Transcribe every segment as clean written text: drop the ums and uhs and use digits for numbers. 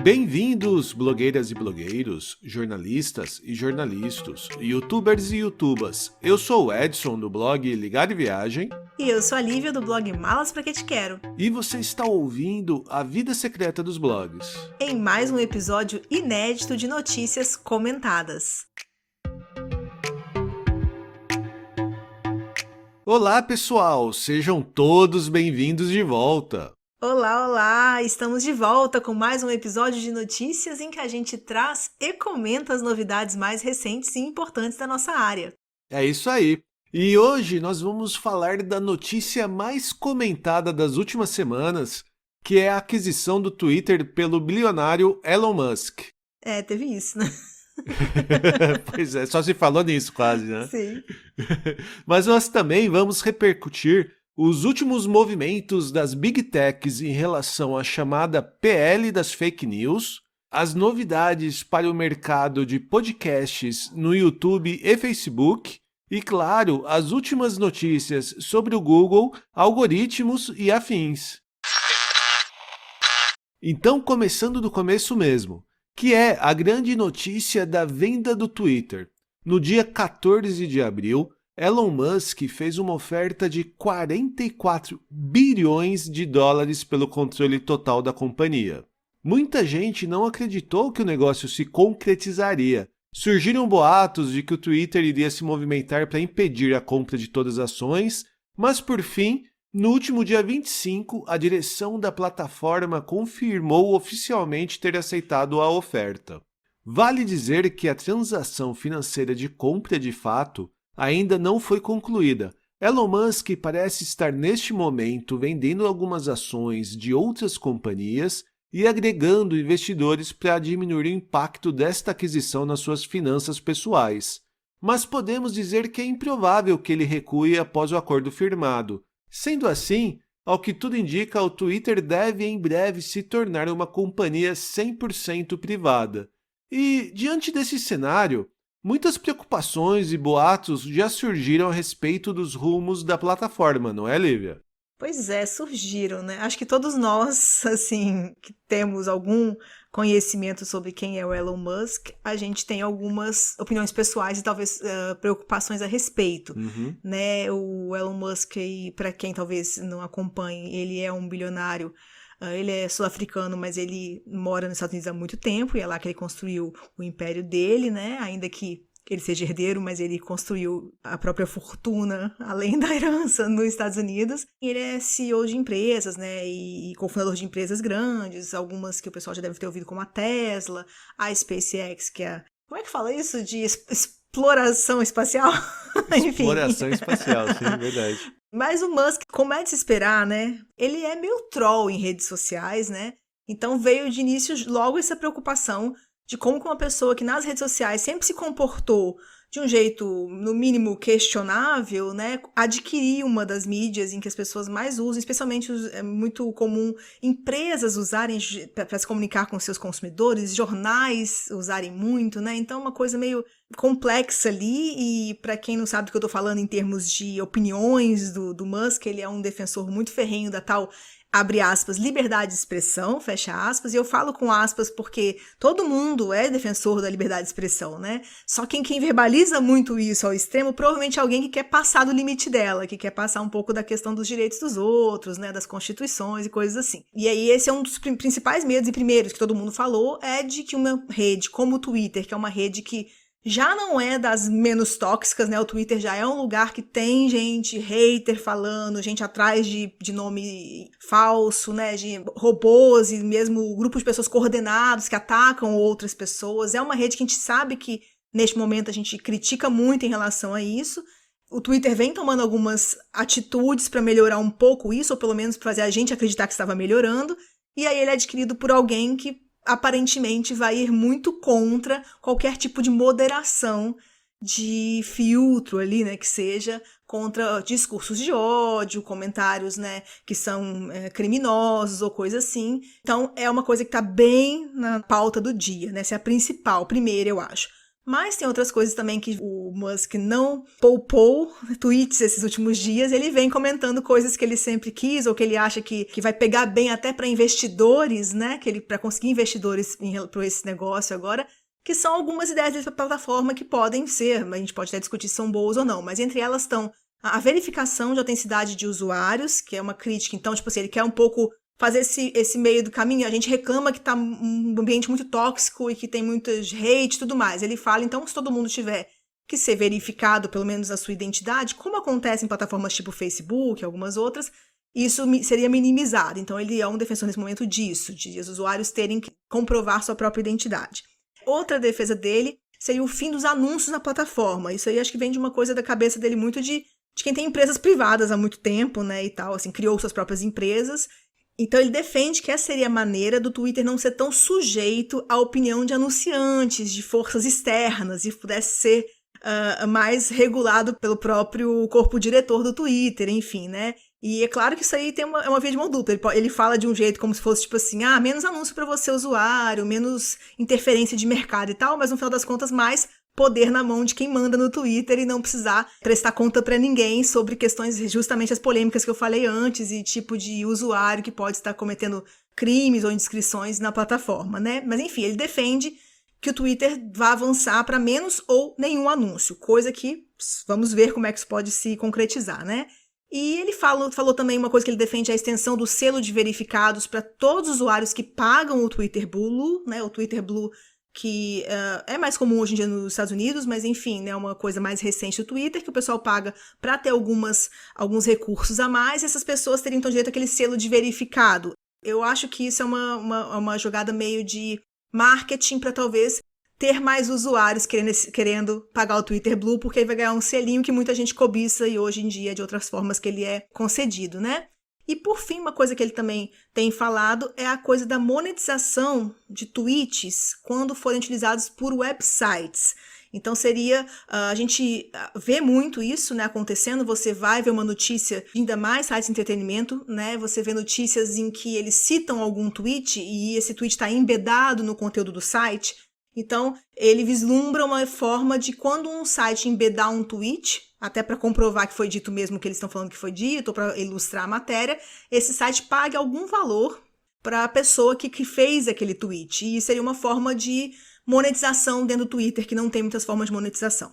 Bem-vindos, blogueiras e blogueiros, jornalistas e jornalistas, youtubers e youtubas. Eu sou o Edson, do blog Ligado em Viagem. E eu sou a Lívia, do blog Malas Pra Que Te Quero. E você está ouvindo A Vida Secreta dos Blogs. Em mais um episódio inédito de notícias comentadas. Olá, pessoal! Sejam todos bem-vindos de volta. Olá! Estamos de volta com mais um episódio de notícias em que a gente traz e comenta as novidades mais recentes e importantes da nossa área. É isso aí. E hoje nós vamos falar da notícia mais comentada das últimas semanas, que é a aquisição do Twitter pelo bilionário Elon Musk. Teve isso, né? Pois é, só se falou nisso quase, né? Sim. Mas nós também vamos repercutir os últimos movimentos das Big Techs em relação à chamada PL das fake news, as novidades para o mercado de podcasts no YouTube e Facebook, e claro, as últimas notícias sobre o Google, algoritmos e afins. Então, começando do começo mesmo, que é a grande notícia da venda do Twitter. No dia 14 de abril, Elon Musk fez uma oferta de 44 bilhões de dólares pelo controle total da companhia. Muita gente não acreditou que o negócio se concretizaria. Surgiram boatos de que o Twitter iria se movimentar para impedir a compra de todas as ações, mas por fim, no último dia 25, a direção da plataforma confirmou oficialmente ter aceitado a oferta. Vale dizer que a transação financeira de compra de fato ainda não foi concluída. Elon Musk parece estar neste momento vendendo algumas ações de outras companhias e agregando investidores para diminuir o impacto desta aquisição nas suas finanças pessoais. Mas podemos dizer que é improvável que ele recue após o acordo firmado. Sendo assim, ao que tudo indica, o Twitter deve em breve se tornar uma companhia 100% privada. E, diante desse cenário, muitas preocupações e boatos já surgiram a respeito dos rumos da plataforma, não é, Lívia? Pois é, surgiram, né? Acho que todos nós, assim, que temos algum conhecimento sobre quem é o Elon Musk, a gente tem algumas opiniões pessoais e talvez preocupações a respeito, né? O Elon Musk, para quem talvez não acompanhe, ele é um bilionário. Ele é sul-africano, mas ele mora nos Estados Unidos há muito tempo e é lá que ele construiu o império dele, né? Ainda que ele seja herdeiro, mas ele construiu a própria fortuna, além da herança, nos Estados Unidos. E ele é CEO de empresas, né? E cofundador de empresas grandes, algumas que o pessoal já deve ter ouvido, como a Tesla, a SpaceX, que é... Como é que fala isso? De exploração espacial? Enfim. Exploração espacial, sim, verdade. Mas o Musk, como é de se esperar, né? Ele é meio troll em redes sociais, né? Então veio de início logo essa preocupação de como uma pessoa que nas redes sociais sempre se comportou de um jeito, no mínimo, questionável, né? Adquirir uma das mídias em que as pessoas mais usam, especialmente é muito comum empresas usarem para se comunicar com seus consumidores, jornais usarem muito, né? Então, uma coisa meio complexa ali, e para quem não sabe do que eu tô falando em termos de opiniões do Musk, ele é um defensor muito ferrenho da tal, abre aspas, liberdade de expressão, fecha aspas, e eu falo com aspas porque todo mundo é defensor da liberdade de expressão, né? Só quem verbaliza muito isso ao extremo, provavelmente é alguém que quer passar do limite dela, que quer passar um pouco da questão dos direitos dos outros, né, das constituições e coisas assim. E aí esse é um dos principais medos e primeiros que todo mundo falou, é de que uma rede como o Twitter, que é uma rede que já não é das menos tóxicas, né? O Twitter já é um lugar que tem gente hater falando, gente atrás de nome falso, né? De robôs e mesmo grupo de pessoas coordenados que atacam outras pessoas. É uma rede que a gente sabe que, neste momento, a gente critica muito em relação a isso. O Twitter vem tomando algumas atitudes para melhorar um pouco isso, ou pelo menos para fazer a gente acreditar que estava melhorando. E aí ele é adquirido por alguém que aparentemente vai ir muito contra qualquer tipo de moderação de filtro ali, né, que seja contra discursos de ódio, comentários, né, que são criminosos ou coisa assim. Então, é uma coisa que está bem na pauta do dia, né, essa é a principal, primeira, eu acho. Mas tem outras coisas também que o Musk não poupou tweets esses últimos dias. Ele vem comentando coisas que ele sempre quis, ou que ele acha que vai pegar bem até para investidores, né? Para conseguir investidores para esse negócio agora, que são algumas ideias dessa plataforma que podem ser, a gente pode até discutir se são boas ou não, mas entre elas estão a verificação de autenticidade de usuários, que é uma crítica. Então, tipo assim, ele quer um pouco fazer esse meio do caminho. A gente reclama que tá um ambiente muito tóxico e que tem muitos hate e tudo mais. Ele fala, então, se todo mundo tiver que ser verificado, pelo menos a sua identidade, como acontece em plataformas tipo Facebook e algumas outras, isso seria minimizado. Então, ele é um defensor nesse momento disso, de os usuários terem que comprovar sua própria identidade. Outra defesa dele seria o fim dos anúncios na plataforma. Isso aí acho que vem de uma coisa da cabeça dele muito de quem tem empresas privadas há muito tempo, né, e tal, assim, criou suas próprias empresas. Então ele defende que essa seria a maneira do Twitter não ser tão sujeito à opinião de anunciantes, de forças externas, e pudesse ser mais regulado pelo próprio corpo diretor do Twitter, enfim, né? E é claro que isso aí é uma via de mão dupla. Ele fala de um jeito como se fosse tipo assim, menos anúncio para você usuário, menos interferência de mercado e tal, mas no final das contas mais poder na mão de quem manda no Twitter e não precisar prestar conta para ninguém sobre questões, justamente as polêmicas que eu falei antes e tipo de usuário que pode estar cometendo crimes ou indiscrições na plataforma, né? Mas enfim, ele defende que o Twitter vá avançar para menos ou nenhum anúncio, coisa que vamos ver como é que isso pode se concretizar, né? E ele falou também uma coisa que ele defende, a extensão do selo de verificados para todos os usuários que pagam o Twitter Blue, né? O Twitter Blue que é mais comum hoje em dia nos Estados Unidos, mas enfim, né, uma coisa mais recente do Twitter, que o pessoal paga para ter alguns recursos a mais, e essas pessoas teriam então direito àquele selo de verificado. Eu acho que isso é uma jogada meio de marketing para talvez ter mais usuários querendo pagar o Twitter Blue, porque ele vai ganhar um selinho que muita gente cobiça e hoje em dia de outras formas que ele é concedido, né? E, por fim, uma coisa que ele também tem falado é a coisa da monetização de tweets quando forem utilizados por websites. Então, a gente vê muito isso, né, acontecendo. Você vai ver uma notícia, ainda mais sites de entretenimento, né? Você vê notícias em que eles citam algum tweet e esse tweet está embedado no conteúdo do site. Então, ele vislumbra uma forma de quando um site embedar um tweet, até para comprovar que foi dito mesmo que eles estão falando que foi dito, ou para ilustrar a matéria, esse site pague algum valor para a pessoa que fez aquele tweet. E seria uma forma de monetização dentro do Twitter, que não tem muitas formas de monetização.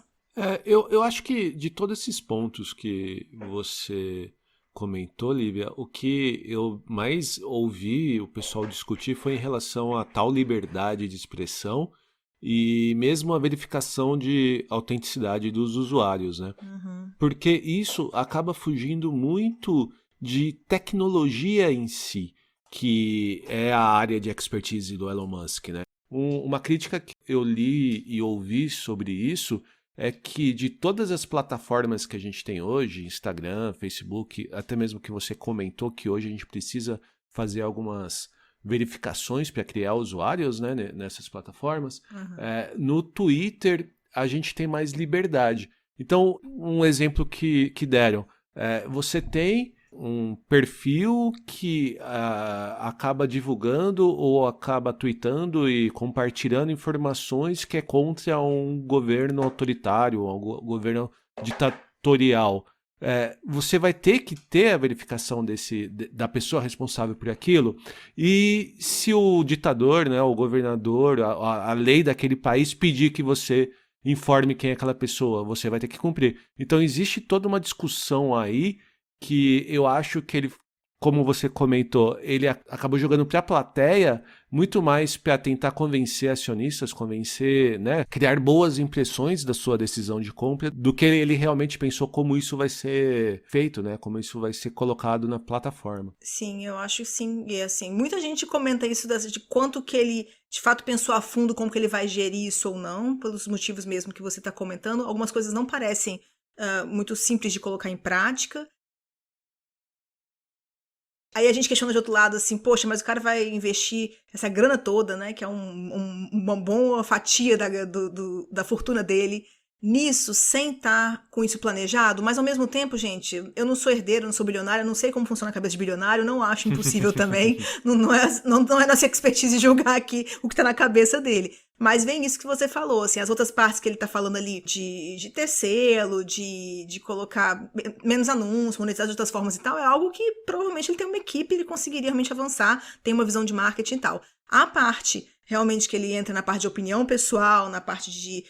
Eu acho que de todos esses pontos que você comentou, Lívia, o que eu mais ouvi o pessoal discutir foi em relação a tal liberdade de expressão e mesmo a verificação de autenticidade dos usuários, né? Uhum. Porque isso acaba fugindo muito de tecnologia em si, que é a área de expertise do Elon Musk, né? Uma crítica que eu li e ouvi sobre isso é que de todas as plataformas que a gente tem hoje, Instagram, Facebook, até mesmo que você comentou que hoje a gente precisa fazer algumas verificações para criar usuários, né, nessas plataformas, no Twitter a gente tem mais liberdade. Então, um exemplo que deram, você tem um perfil que acaba divulgando ou acaba tweetando e compartilhando informações que é contra um governo autoritário, um governo ditatorial. Você vai ter que ter a verificação da pessoa responsável por aquilo, e se o ditador, né, o governador, a lei daquele país pedir que você informe quem é aquela pessoa, você vai ter que cumprir. Então existe toda uma discussão aí que eu acho que ele, como você comentou, ele acabou jogando para a plateia muito mais para tentar convencer acionistas, né, criar boas impressões da sua decisão de compra, do que ele realmente pensou como isso vai ser feito, né, como isso vai ser colocado na plataforma. Sim, eu acho sim. E assim, muita gente comenta isso de quanto que ele de fato pensou a fundo como que ele vai gerir isso ou não, pelos motivos mesmo que você está comentando. Algumas coisas não parecem muito simples de colocar em prática. Aí a gente questiona de outro lado assim, poxa, mas o cara vai investir essa grana toda, né, que é uma boa fatia da fortuna dele, nisso, sem estar com isso planejado, mas ao mesmo tempo, gente, eu não sou herdeiro, não sou bilionário, não sei como funciona a cabeça de bilionário, não acho impossível também, não é nossa expertise julgar aqui o que está na cabeça dele. Mas vem isso que você falou, assim, as outras partes que ele tá falando ali de ter selo, de colocar menos anúncios, monetizar de outras formas e tal, é algo que provavelmente ele tem uma equipe, ele conseguiria realmente avançar, tem uma visão de marketing e tal. A parte realmente que ele entra na parte de opinião pessoal, na parte de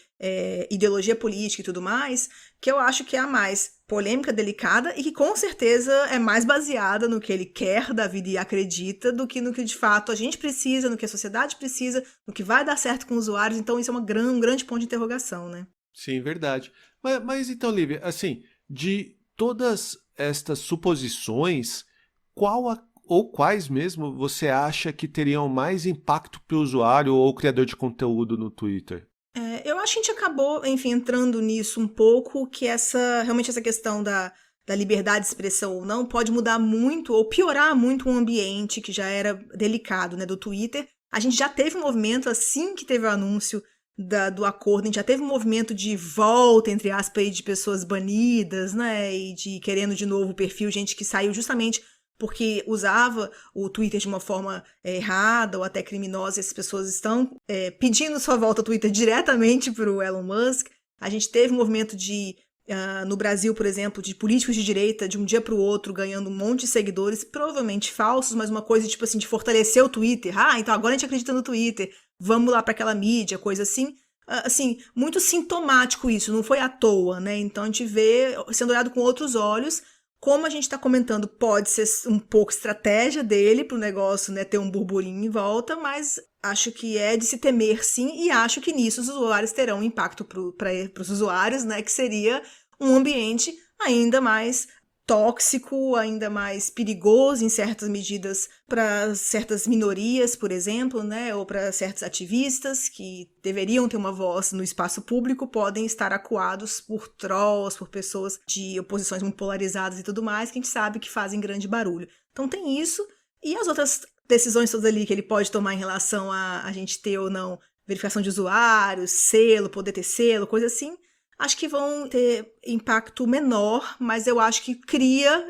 ideologia política e tudo mais, que eu acho que é a mais polêmica, delicada e que com certeza é mais baseada no que ele quer da vida e acredita do que no que de fato a gente precisa, no que a sociedade precisa, no que vai dar certo com os usuários. Então isso é um grande ponto de interrogação, né? Sim, verdade. Mas então, Lívia, assim, de todas estas suposições, ou quais mesmo você acha que teriam mais impacto para o usuário ou criador de conteúdo no Twitter? Eu acho que a gente acabou, enfim, entrando nisso um pouco, que realmente essa questão da liberdade de expressão ou não pode mudar muito ou piorar muito um ambiente que já era delicado, né, do Twitter. A gente já teve um movimento, assim que teve o anúncio do acordo, a gente já teve um movimento de volta, entre aspas, aí, de pessoas banidas, né, e de querendo de novo o perfil, gente que saiu justamente porque usava o Twitter de uma forma errada ou até criminosa, essas pessoas estão pedindo sua volta ao Twitter diretamente para o Elon Musk. A gente teve um movimento no Brasil, por exemplo, de políticos de direita, de um dia para o outro, ganhando um monte de seguidores, provavelmente falsos, mas uma coisa tipo assim, de fortalecer o Twitter. Ah, então agora a gente acredita no Twitter, vamos lá para aquela mídia, coisa assim. Assim, muito sintomático isso, não foi à toa, né? Então a gente vê sendo olhado com outros olhos. Como a gente está comentando, pode ser um pouco estratégia dele para o negócio, né, ter um burburinho em volta, mas acho que é de se temer sim, e acho que nisso os usuários terão um impacto para os usuários, né, que seria um ambiente ainda mais tóxico, ainda mais perigoso em certas medidas para certas minorias, por exemplo, né, ou para certos ativistas que deveriam ter uma voz no espaço público, podem estar acuados por trolls, por pessoas de oposições muito polarizadas e tudo mais, que a gente sabe que fazem grande barulho. Então tem isso, e as outras decisões todas ali que ele pode tomar em relação a gente ter ou não verificação de usuários, selo, poder ter selo, coisa assim, acho que vão ter impacto menor, mas eu acho que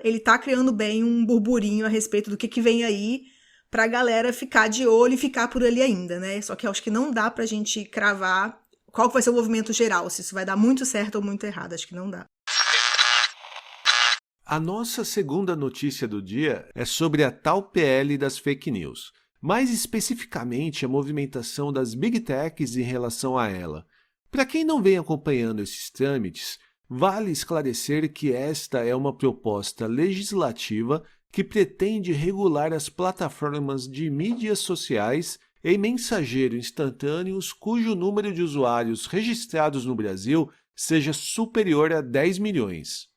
ele tá criando bem um burburinho a respeito do que vem aí pra galera ficar de olho e ficar por ali ainda, né? Só que eu acho que não dá pra gente cravar qual vai ser o movimento geral, se isso vai dar muito certo ou muito errado, acho que não dá. A nossa segunda notícia do dia é sobre a tal PL das fake news, mais especificamente a movimentação das Big Techs em relação a ela. Para quem não vem acompanhando esses trâmites, vale esclarecer que esta é uma proposta legislativa que pretende regular as plataformas de mídias sociais e mensageiro instantâneos cujo número de usuários registrados no Brasil seja superior a 10 milhões.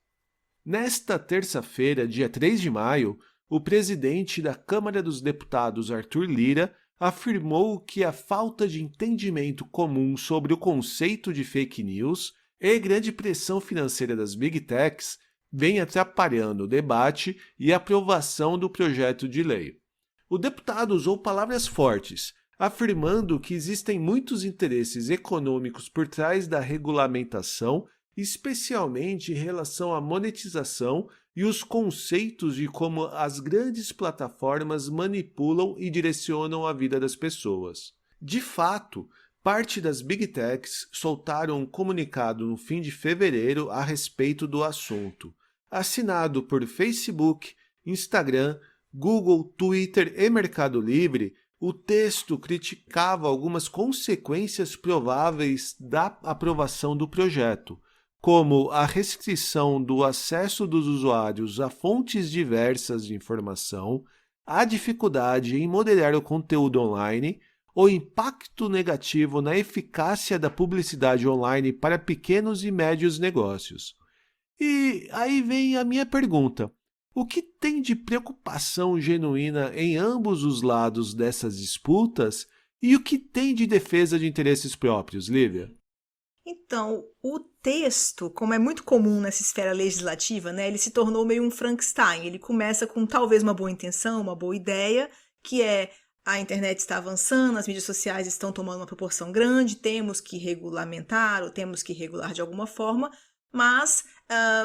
Nesta terça-feira, dia 3 de maio, o presidente da Câmara dos Deputados, Arthur Lira, afirmou que a falta de entendimento comum sobre o conceito de fake news e grande pressão financeira das Big Techs vem atrapalhando o debate e a aprovação do projeto de lei. O deputado usou palavras fortes, afirmando que existem muitos interesses econômicos por trás da regulamentação, especialmente em relação à monetização e os conceitos de como as grandes plataformas manipulam e direcionam a vida das pessoas. De fato, parte das Big Techs soltaram um comunicado no fim de fevereiro a respeito do assunto, assinado por Facebook, Instagram, Google, Twitter e Mercado Livre. O texto criticava algumas consequências prováveis da aprovação do projeto, como a restrição do acesso dos usuários a fontes diversas de informação, a dificuldade em moderar o conteúdo online, o impacto negativo na eficácia da publicidade online para pequenos e médios negócios. E aí vem a minha pergunta: o que tem de preocupação genuína em ambos os lados dessas disputas e o que tem de defesa de interesses próprios, Lívia? Então, o texto, como é muito comum nessa esfera legislativa, né, ele se tornou meio um Frankenstein. Ele começa com talvez uma boa intenção, uma boa ideia, que é a internet está avançando, as mídias sociais estão tomando uma proporção grande, temos que regulamentar ou temos que regular de alguma forma, mas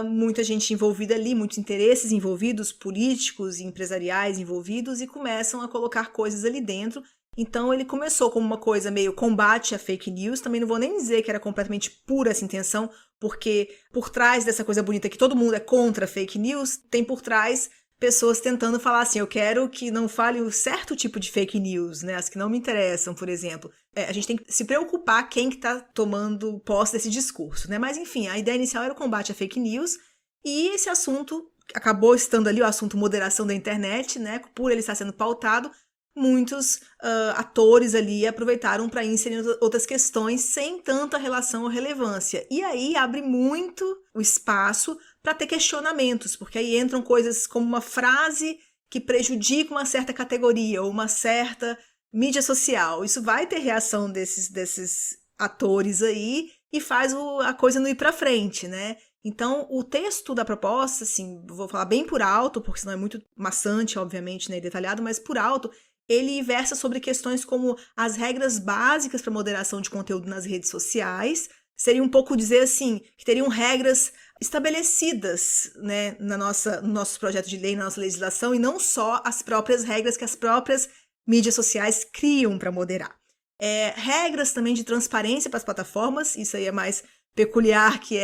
muita gente envolvida ali, muitos interesses envolvidos, políticos e empresariais envolvidos, e começam a colocar coisas ali dentro Então ele começou como uma coisa meio combate a fake news, também não vou nem dizer que era completamente pura essa intenção, porque por trás dessa coisa bonita que todo mundo é contra fake news, tem por trás pessoas tentando falar assim, eu quero que não fale um certo tipo de fake news, né, as que não me interessam, por exemplo. A gente tem que se preocupar quem que tá tomando posse desse discurso, né, mas enfim, a ideia inicial era o combate a fake news, e esse assunto acabou estando ali, o assunto moderação da internet, né, por ele estar sendo pautado, muitos atores ali aproveitaram para inserir outras questões sem tanta relação ou relevância. E aí abre muito o espaço para ter questionamentos, porque aí entram coisas como uma frase que prejudica uma certa categoria ou uma certa mídia social. Isso vai ter reação desses atores aí e faz a coisa não ir para frente, né? Então, o texto da proposta, assim, vou falar bem por alto, porque senão é muito maçante, obviamente, né, e detalhado, mas por alto, ele versa sobre questões como as regras básicas para moderação de conteúdo nas redes sociais. Seria um pouco dizer assim, que teriam regras estabelecidas, né, no nosso projeto de lei, na nossa legislação, e não só as próprias regras que as próprias mídias sociais criam para moderar. Regras também de transparência para as plataformas, isso aí é mais peculiar, que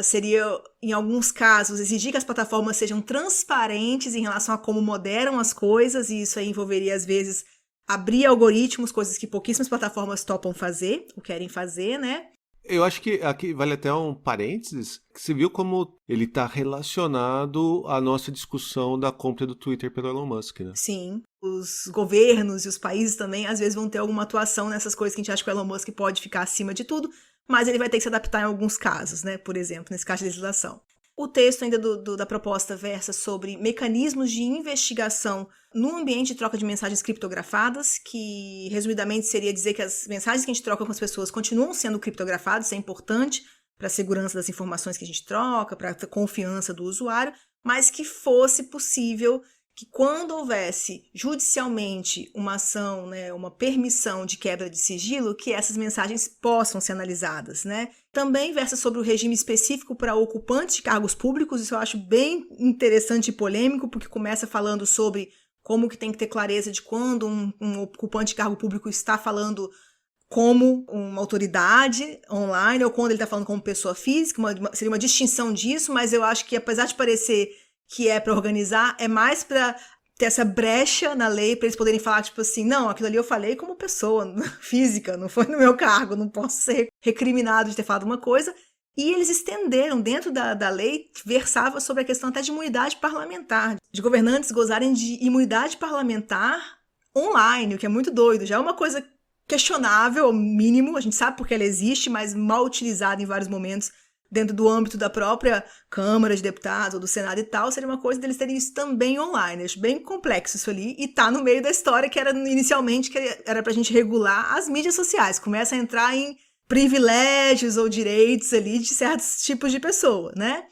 seria, em alguns casos, exigir que as plataformas sejam transparentes em relação a como moderam as coisas, e isso aí envolveria, às vezes, abrir algoritmos, coisas que pouquíssimas plataformas topam fazer, ou querem fazer, né? Eu acho que aqui vale até um parênteses, que você viu como ele está relacionado à nossa discussão da compra do Twitter pelo Elon Musk, né? Sim, os governos e os países também, às vezes, vão ter alguma atuação nessas coisas que a gente acha que o Elon Musk pode ficar acima de tudo, mas ele vai ter que se adaptar em alguns casos, né? Por exemplo, nesse caso de legislação. O texto ainda da proposta versa sobre mecanismos de investigação no ambiente de troca de mensagens criptografadas, que resumidamente seria dizer que as mensagens que a gente troca com as pessoas continuam sendo criptografadas, isso é importante para a segurança das informações que a gente troca, para a confiança do usuário, mas que fosse possível que quando houvesse judicialmente uma ação, né, uma permissão de quebra de sigilo, que essas mensagens possam ser analisadas, né? Também versa sobre o regime específico para ocupantes de cargos públicos, isso eu acho bem interessante e polêmico, porque começa falando sobre como que tem que ter clareza de quando um ocupante de cargo público está falando como uma autoridade online ou quando ele está falando como pessoa física, seria uma distinção disso, mas eu acho que apesar de parecer que é para organizar, é mais para ter essa brecha na lei, para eles poderem falar, tipo assim, não, aquilo ali eu falei como pessoa física, não foi no meu cargo, não posso ser recriminado de ter falado uma coisa. E eles estenderam, dentro da lei, versava sobre a questão até de imunidade parlamentar, de governantes gozarem de imunidade parlamentar online, o que é muito doido, já é uma coisa questionável, ao mínimo, a gente sabe porque ela existe, mas mal utilizada em vários momentos, dentro do âmbito da própria Câmara de Deputados ou do Senado e tal, seria uma coisa deles terem isso também online. Acho bem complexo isso ali, e tá no meio da história que era inicialmente, que era pra gente regular as mídias sociais. Começa a entrar em privilégios ou direitos ali de certos tipos de pessoa, né?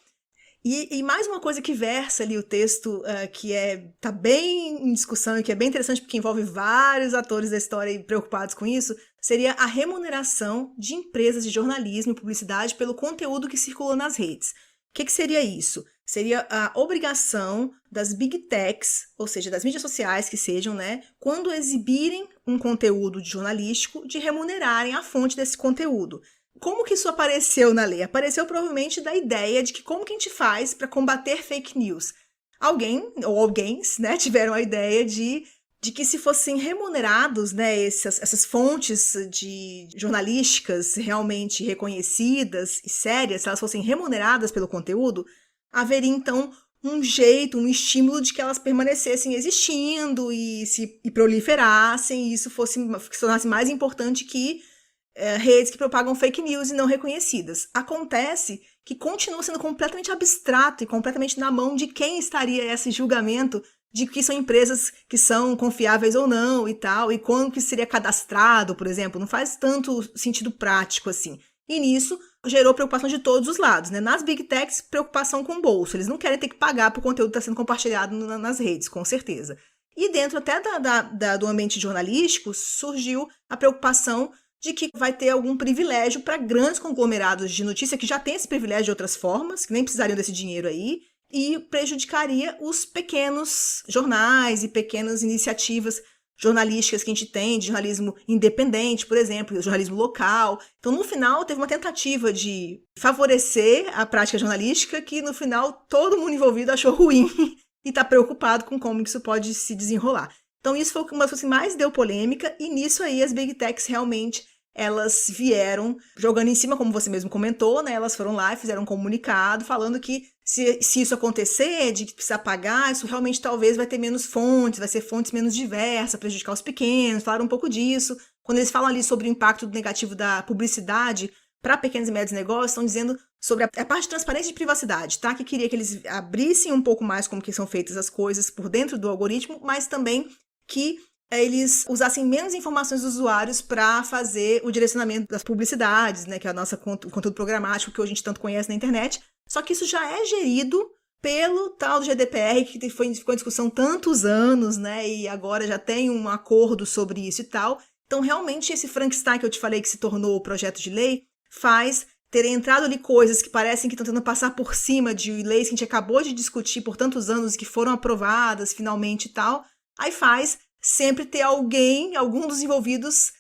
E mais uma coisa que versa ali o texto, que tá bem em discussão e que é bem interessante porque envolve vários atores da história preocupados com isso, seria a remuneração de empresas de jornalismo e publicidade pelo conteúdo que circula nas redes. O que seria isso? Seria a obrigação das big techs, ou seja, das mídias sociais que sejam, né, quando exibirem um conteúdo jornalístico, de remunerarem a fonte desse conteúdo. Como que isso apareceu na lei? Apareceu provavelmente da ideia de que como que a gente faz para combater fake news. Alguém, ou alguém, né, tiveram a ideia de que se fossem remunerados, né, essas fontes de jornalísticas realmente reconhecidas e sérias, se elas fossem remuneradas pelo conteúdo, haveria então um jeito, um estímulo de que elas permanecessem existindo e proliferassem, e isso se tornasse mais importante que redes que propagam fake news e não reconhecidas. Acontece que continua sendo completamente abstrato e completamente na mão de quem estaria esse julgamento de que são empresas que são confiáveis ou não e tal, e quando que seria cadastrado, por exemplo, não faz tanto sentido prático assim. E nisso gerou preocupação de todos os lados, né? Nas big techs, preocupação com o bolso. Eles não querem ter que pagar por conteúdo que está sendo compartilhado nas redes, com certeza. E dentro até do ambiente jornalístico, surgiu a preocupação de que vai ter algum privilégio para grandes conglomerados de notícia que já têm esse privilégio de outras formas, que nem precisariam desse dinheiro aí, e prejudicaria os pequenos jornais e pequenas iniciativas jornalísticas que a gente tem, de jornalismo independente, por exemplo, jornalismo local. Então, no final, teve uma tentativa de favorecer a prática jornalística que, no final, todo mundo envolvido achou ruim e está preocupado com como isso pode se desenrolar. Então, isso foi uma das coisas que mais deu polêmica, e nisso aí as Big Techs realmente elas vieram jogando em cima, como você mesmo comentou, né? Elas foram lá e fizeram um comunicado falando que se isso acontecer, de que precisa pagar, isso realmente talvez vai ter menos fontes, vai ser fontes menos diversas, prejudicar os pequenos, falaram um pouco disso. Quando eles falam ali sobre o impacto negativo da publicidade para pequenos e médios negócios, estão dizendo sobre a parte de transparência e de privacidade, tá? Que queria que eles abrissem um pouco mais como que são feitas as coisas por dentro do algoritmo, mas também que eles usassem menos informações dos usuários para fazer o direcionamento das publicidades, né, que é o nosso conteúdo programático que hoje a gente tanto conhece na internet. Só que isso já é gerido pelo tal do GDPR, que ficou em discussão tantos anos, né, e agora já tem um acordo sobre isso e tal. Então, realmente, esse Frankenstein que eu te falei que se tornou o projeto de lei faz ter entrado ali coisas que parecem que estão tentando passar por cima de leis que a gente acabou de discutir por tantos anos e que foram aprovadas finalmente e tal. Aí faz sempre ter algum dos envolvidos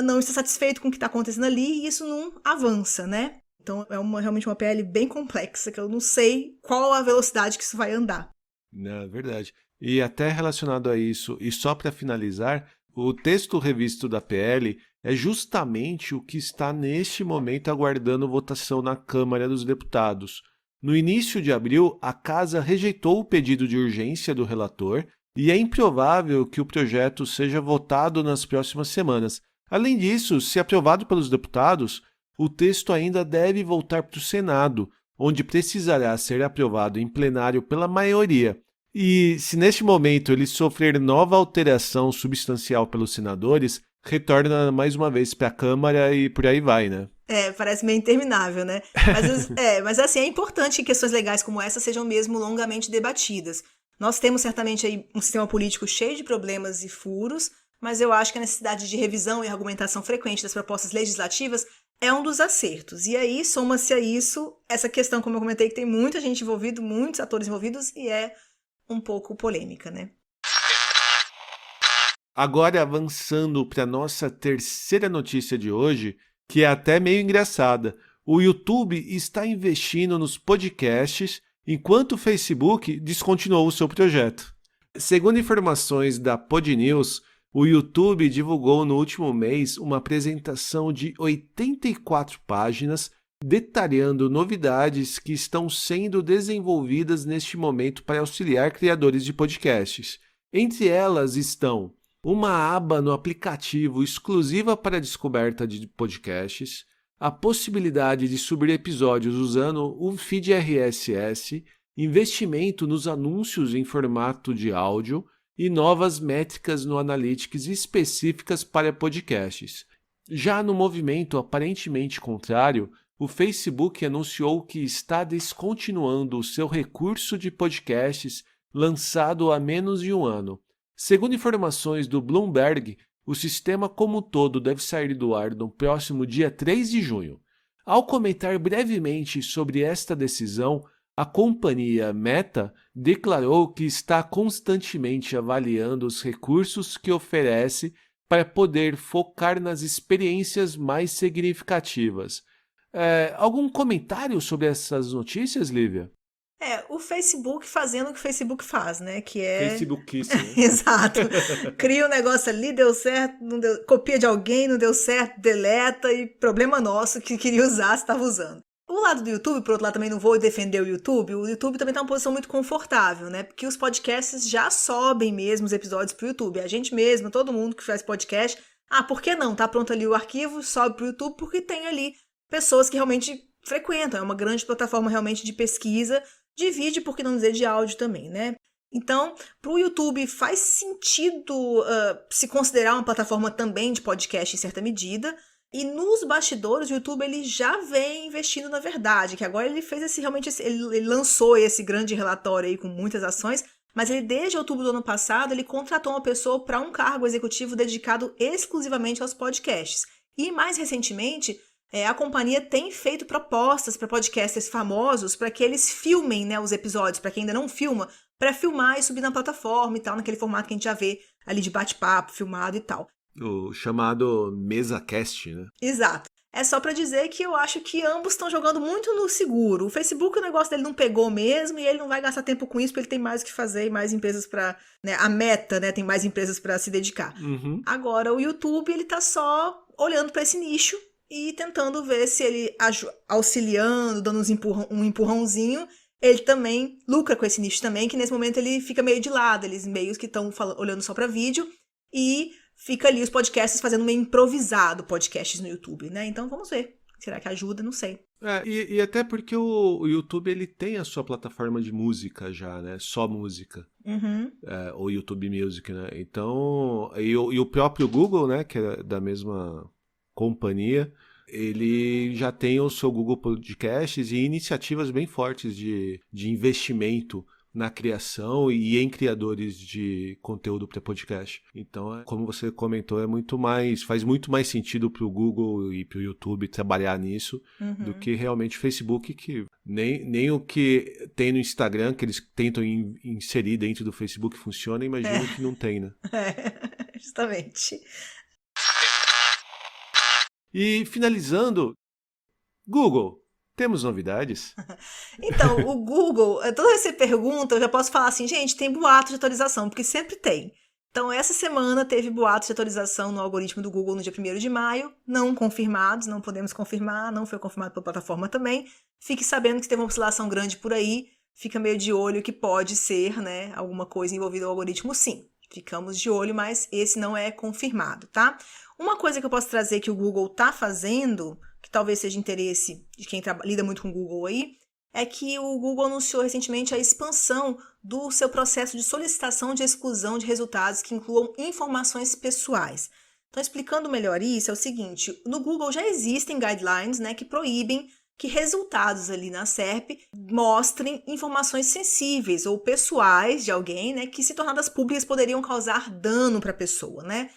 não está satisfeito com o que está acontecendo ali, e isso não avança, né? Então é realmente uma PL bem complexa, que eu não sei qual a velocidade que isso vai andar. Não, é verdade. E até relacionado a isso, e só para finalizar, o texto revisto da PL é justamente o que está neste momento aguardando votação na Câmara dos Deputados. No início de abril, a Casa rejeitou o pedido de urgência do relator, e é improvável que o projeto seja votado nas próximas semanas. Além disso, se aprovado pelos deputados, o texto ainda deve voltar para o Senado, onde precisará ser aprovado em plenário pela maioria. E se neste momento ele sofrer nova alteração substancial pelos senadores, retorna mais uma vez para a Câmara e por aí vai, né? Parece meio interminável, né? Mas assim, é importante que questões legais como essa sejam mesmo longamente debatidas. Nós temos certamente aí um sistema político cheio de problemas e furos, mas eu acho que a necessidade de revisão e argumentação frequente das propostas legislativas é um dos acertos. E aí, soma-se a isso essa questão, como eu comentei, que tem muita gente envolvida, muitos atores envolvidos, e é um pouco polêmica, né? Agora, avançando para a nossa terceira notícia de hoje, que é até meio engraçada. O YouTube está investindo nos podcasts, enquanto o Facebook descontinuou o seu projeto. Segundo informações da PodNews, o YouTube divulgou no último mês uma apresentação de 84 páginas detalhando novidades que estão sendo desenvolvidas neste momento para auxiliar criadores de podcasts. Entre elas estão uma aba no aplicativo exclusiva para a descoberta de podcasts, a possibilidade de subir episódios usando o feed RSS, investimento nos anúncios em formato de áudio e novas métricas no Analytics específicas para podcasts. Já no movimento aparentemente contrário, o Facebook anunciou que está descontinuando o seu recurso de podcasts lançado há menos de um ano. Segundo informações do Bloomberg, o sistema como um todo deve sair do ar no próximo dia 3 de junho. Ao comentar brevemente sobre esta decisão, a companhia Meta declarou que está constantemente avaliando os recursos que oferece para poder focar nas experiências mais significativas. Algum comentário sobre essas notícias, Lívia? O Facebook fazendo o que o Facebook faz, né? Que é... Facebookíssimo. Exato. Cria um negócio ali, deu certo, não deu... copia de alguém, não deu certo, deleta, e problema nosso que queria usar, estava usando. O lado do YouTube, por outro lado, também não vou defender o YouTube também está numa posição muito confortável, né? Porque os podcasts já sobem mesmo os episódios pro YouTube. A gente mesmo, todo mundo que faz podcast, por que não? Tá pronto ali o arquivo, sobe pro YouTube, porque tem ali pessoas que realmente frequentam. É uma grande plataforma realmente de pesquisa, de vídeo, por que não dizer de áudio também, né? Então, para o YouTube faz sentido se considerar uma plataforma também de podcast em certa medida. E nos bastidores, o YouTube ele já vem investindo na verdade, que agora ele fez ele lançou esse grande relatório aí com muitas ações, mas ele desde outubro do ano passado, ele contratou uma pessoa para um cargo executivo dedicado exclusivamente aos podcasts. E mais recentemente, a companhia tem feito propostas para podcasters famosos para que eles filmem, né, os episódios. Para quem ainda não filma, pré-filmar e subir na plataforma e tal, naquele formato que a gente já vê ali de bate-papo, filmado e tal. O chamado MesaCast, né? Exato. É só pra dizer que eu acho que ambos estão jogando muito no seguro. O Facebook, o negócio dele não pegou mesmo e ele não vai gastar tempo com isso porque ele tem mais o que fazer e mais empresas pra... né, a Meta, né, tem mais empresas pra se dedicar. Uhum. Agora, o YouTube, ele tá só olhando pra esse nicho e tentando ver se ele auxiliando, dando um empurrãozinho, ele também lucra com esse nicho também, que nesse momento ele fica meio de lado, eles meio que estão olhando só pra vídeo e fica ali os podcasts fazendo meio improvisado podcasts no YouTube, né? Então vamos ver. Será que ajuda? Não sei. E até porque o YouTube ele tem a sua plataforma de música já, né? Só música. Uhum. O YouTube Music, né? Então, e o próprio Google, né? Que é da mesma companhia, ele já tem o seu Google Podcasts e iniciativas bem fortes de investimento na criação e em criadores de conteúdo para podcast. Então, como você comentou, faz muito mais sentido para o Google e para o YouTube trabalhar nisso do que realmente o Facebook, que nem o que tem no Instagram, que eles tentam inserir dentro do Facebook funciona, imagino que não tem, né? Justamente. E finalizando, Google, temos novidades? Então, o Google, toda vez que você pergunta, eu já posso falar assim, gente, tem boato de atualização, porque sempre tem. Então, essa semana teve boatos de atualização no algoritmo do Google no dia 1º de maio, não confirmados, não podemos confirmar, não foi confirmado pela plataforma também. Fique sabendo que teve uma oscilação grande por aí, fica meio de olho que pode ser, né, alguma coisa envolvida no algoritmo, sim. Ficamos de olho, mas esse não é confirmado, tá? Uma coisa que eu posso trazer que o Google tá fazendo, que talvez seja interesse de quem lida muito com o Google aí, é que o Google anunciou recentemente a expansão do seu processo de solicitação de exclusão de resultados que incluam informações pessoais. Então, explicando melhor isso, é o seguinte, no Google já existem guidelines, né, que proíbem que resultados ali na SERP mostrem informações sensíveis ou pessoais de alguém, né, que se tornadas públicas poderiam causar dano para a pessoa, né?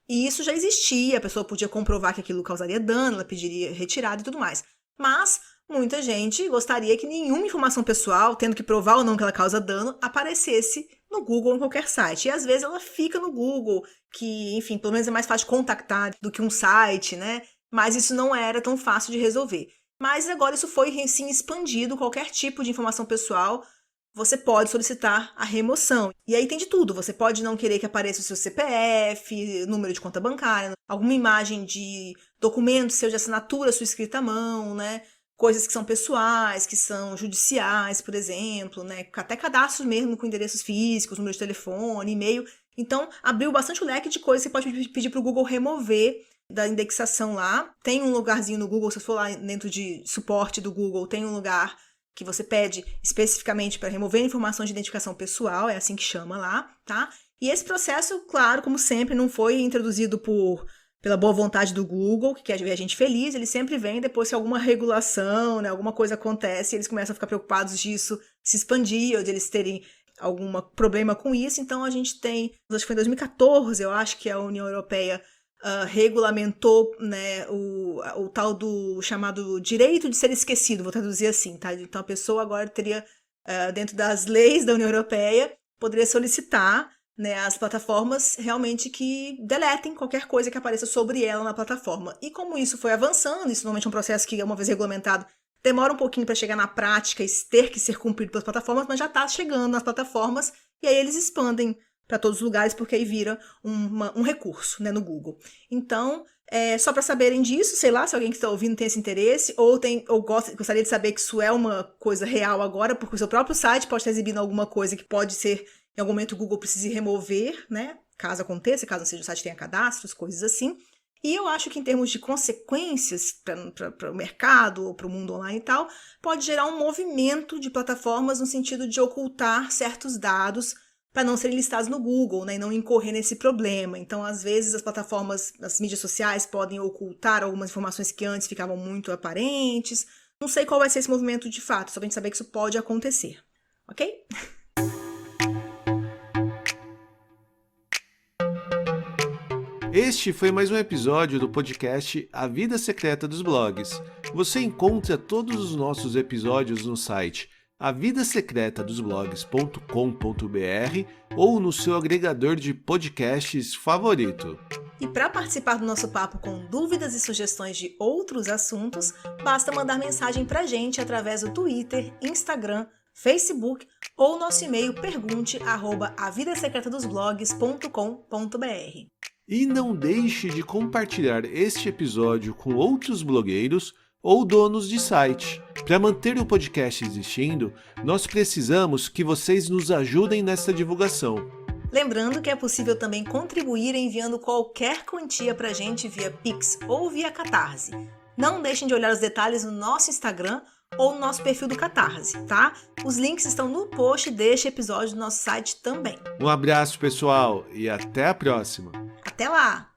E isso já existia, a pessoa podia comprovar que aquilo causaria dano, ela pediria retirada e tudo mais. Mas muita gente gostaria que nenhuma informação pessoal, tendo que provar ou não que ela causa dano, aparecesse no Google ou em qualquer site. E às vezes ela fica no Google, que, enfim, pelo menos é mais fácil de contactar do que um site, né? Mas isso não era tão fácil de resolver. Mas agora isso foi, sim, expandido, qualquer tipo de informação pessoal, você pode solicitar a remoção. E aí tem de tudo, você pode não querer que apareça o seu CPF, número de conta bancária, alguma imagem de documento seu de assinatura, sua escrita à mão, né? Coisas que são pessoais, que são judiciais, por exemplo, né? Até cadastros mesmo com endereços físicos, número de telefone, e-mail. Então, abriu bastante o leque de coisas que você pode pedir para o Google remover da indexação lá. Tem um lugarzinho no Google, se você for lá dentro de suporte do Google, tem um lugar que você pede especificamente para remover informação de identificação pessoal, é assim que chama lá, tá? E esse processo, claro, como sempre, não foi introduzido pela boa vontade do Google, que quer ver a gente feliz, ele sempre vem depois que alguma regulação, né, alguma coisa acontece, eles começam a ficar preocupados disso se expandir, ou de eles terem algum problema com isso. Então a gente tem, acho que foi em 2014, eu acho que a União Europeia regulamentou, né, o tal do chamado direito de ser esquecido, vou traduzir assim, tá? Então a pessoa agora teria, dentro das leis da União Europeia, poderia solicitar, né, as plataformas realmente que deletem qualquer coisa que apareça sobre ela na plataforma. E como isso foi avançando, isso normalmente é um processo que, uma vez regulamentado, demora um pouquinho para chegar na prática e ter que ser cumprido pelas plataformas, mas já está chegando nas plataformas, e aí eles expandem para todos os lugares, porque aí vira um recurso, né, no Google. Então, só para saberem disso, sei lá, se alguém que está ouvindo tem esse interesse, ou gostaria de saber que isso é uma coisa real agora, porque o seu próprio site pode estar exibindo alguma coisa que pode ser, em algum momento o Google precise remover, né, caso aconteça, caso não seja o site tenha cadastros, coisas assim. E eu acho que em termos de consequências para o mercado ou para o mundo online e tal, pode gerar um movimento de plataformas no sentido de ocultar certos dados para não serem listados no Google, né, e não incorrer nesse problema. Então, às vezes, as plataformas, as mídias sociais podem ocultar algumas informações que antes ficavam muito aparentes. Não sei qual vai ser esse movimento de fato, só para a gente saber que isso pode acontecer. Ok? Este foi mais um episódio do podcast A Vida Secreta dos Blogs. Você encontra todos os nossos episódios no site avidasecretadosblogs.com.br ou no seu agregador de podcasts favorito. E para participar do nosso papo com dúvidas e sugestões de outros assuntos, basta mandar mensagem para a gente através do Twitter, Instagram, Facebook ou nosso e-mail pergunte@avidasecretadosblogs.com.br. E não deixe de compartilhar este episódio com outros blogueiros ou donos de site. Para manter o podcast existindo, nós precisamos que vocês nos ajudem nessa divulgação. Lembrando que é possível também contribuir enviando qualquer quantia para a gente via Pix ou via Catarse. Não deixem de olhar os detalhes no nosso Instagram ou no nosso perfil do Catarse, tá? Os links estão no post deste episódio do nosso site também. Um abraço, pessoal, e até a próxima! Até lá!